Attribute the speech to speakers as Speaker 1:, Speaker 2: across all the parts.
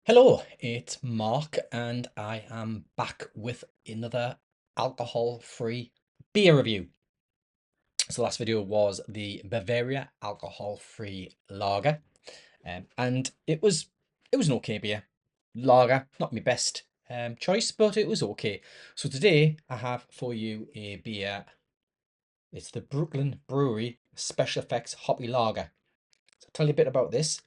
Speaker 1: Hello, it's Mark, and I am back with another alcohol-free beer review. So last video was the Bavaria alcohol-free lager, and it was an okay beer. Lager, not my best choice, but it was okay. So today I have for you a beer. It's the Brooklyn Brewery Special Effects Hoppy Lager. So I'll tell you a bit about this.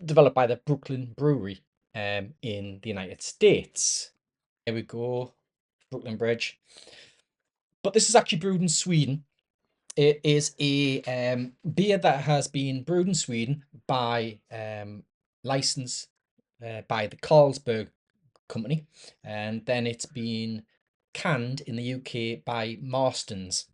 Speaker 1: Developed by the Brooklyn Brewery in the United States. There we go, Brooklyn Bridge. But this is actually brewed in Sweden. It is a beer that has been brewed in Sweden by license by the Carlsberg company, and then it's been canned in the UK by Marston's.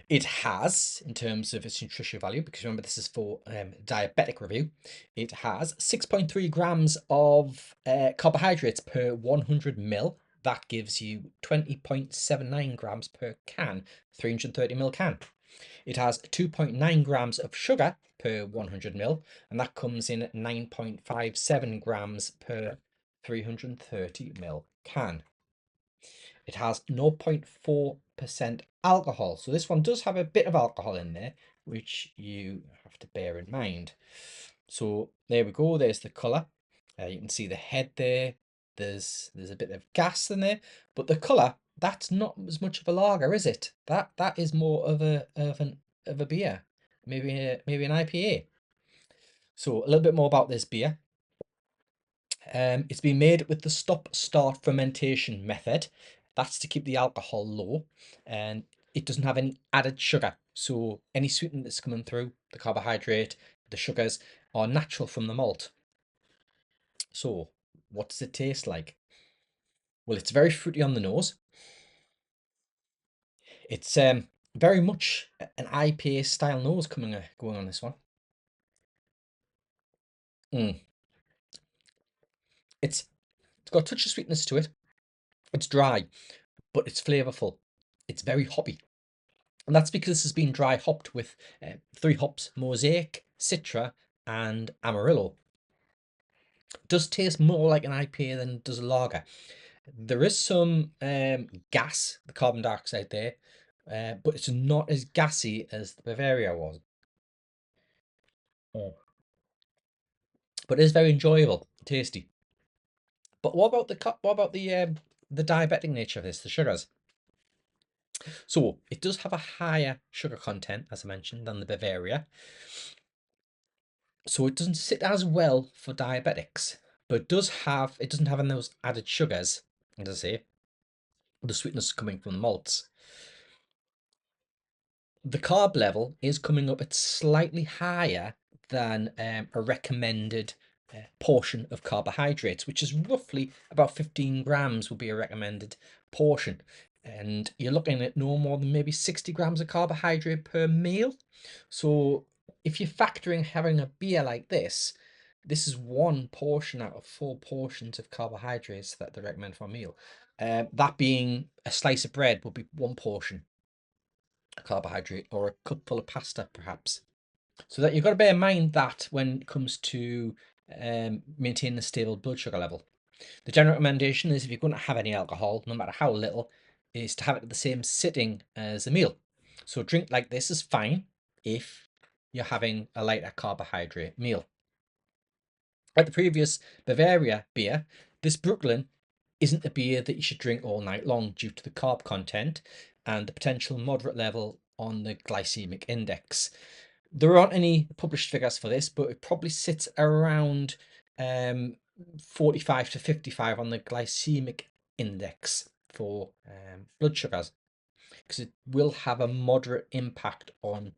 Speaker 1: It has, in terms of its nutritional value, because remember this is for diabetic review, it has 6.3 grams of carbohydrates per 100 ml. That gives you 20.79 grams per can, 330 ml can. It has 2.9 grams of sugar per 100 ml, and that comes in at 9.57 grams per 330 ml can. It has 0.4% alcohol. So this one does have a bit of alcohol in there, which you have to bear in mind. So there we go. There's the colour. You can see the head there. There's a bit of gas in there, but the colour, that's not as much of a lager, is it? That is more of a beer, maybe an IPA. So a little bit more about this beer. It's been made with the stop-start fermentation method. That's to keep the alcohol low, and it doesn't have any added sugar. So any sweetener that's coming through, the carbohydrate, the sugars, are natural from the malt. So what does it taste like? Well, it's very fruity on the nose. It's very much an IPA style nose going on this one. Mm. It's got a touch of sweetness to it. It's dry, but it's flavorful. It's very hoppy. And that's because this has been dry hopped with 3 hops: Mosaic, Citra, and Amarillo. It does taste more like an IPA than it does a lager. There is some gas, the carbon dioxide there, but it's not as gassy as the Bavaria was. Mm. But it is very enjoyable, tasty. But what about the diabetic nature of this, the sugars? So it does have a higher sugar content, as I mentioned, than the Bavaria. So it doesn't sit as well for diabetics, but it doesn't have those added sugars, as I say, the sweetness coming from the malts. The carb level is coming up at slightly higher than a recommended portion of carbohydrates, which is roughly about 15 grams would be a recommended portion. And you're looking at no more than maybe 60 grams of carbohydrate per meal. So if you're factoring having a beer like this is one portion out of 4 portions of carbohydrates that they recommend for a meal. That being a slice of bread would be 1 portion carbohydrate, or a cupful of pasta perhaps. So that you've got to bear in mind that when it comes to maintaining a stable blood sugar level. The general recommendation is, if you're going to have any alcohol, no matter how little, is to have it at the same sitting as a meal. So a drink like this is fine if you're having a lighter carbohydrate meal. Like the previous Bavaria beer, this Brooklyn isn't a beer that you should drink all night long due to the carb content and the potential moderate level on the glycemic index. There aren't any published figures for this, but it probably sits around 45 to 55 on the glycemic index for blood sugars, because it will have a moderate impact on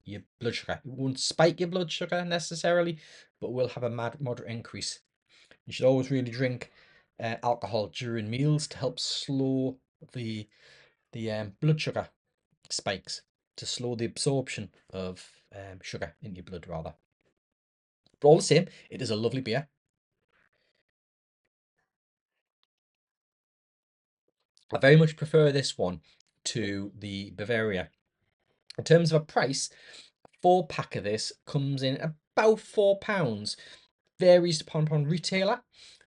Speaker 1: your blood sugar. It won't spike your blood sugar necessarily, but will have a moderate increase. You should always really drink alcohol during meals to help slow the blood sugar spikes, to slow the absorption of sugar in your blood rather. But all the same, it is a lovely beer. I very much prefer this one to the Bavaria. In terms of a price, 4-pack of this comes in about £4. Varies upon retailer,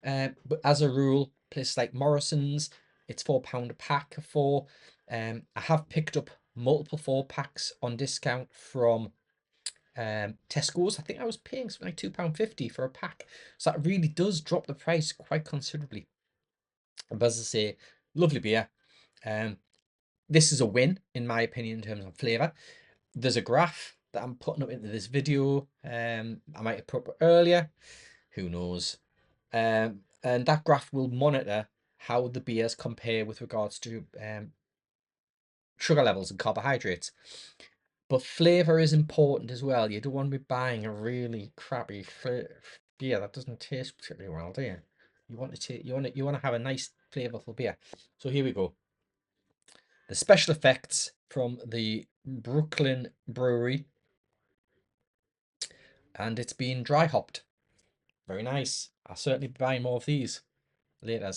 Speaker 1: but as a rule, places like Morrison's, it's £4 a pack of four. I have picked up multiple 4 packs on discount from Tesco's. I think I was paying something like £2.50 for a pack, so that really does drop the price quite considerably. But as I say, lovely beer. This is a win in my opinion in terms of flavour. There's a graph that I'm putting up into this video. I might have put up earlier, who knows. And that graph will monitor how the beers compare with regards to sugar levels and carbohydrates. But flavour is important as well. You don't want to be buying a really crappy beer that doesn't taste particularly well, do you? You want to you want to have a nice flavourful beer. So here we go. The special effects from the Brooklyn Brewery, and it's been dry hopped. Very nice. I'll certainly be buying more of these later.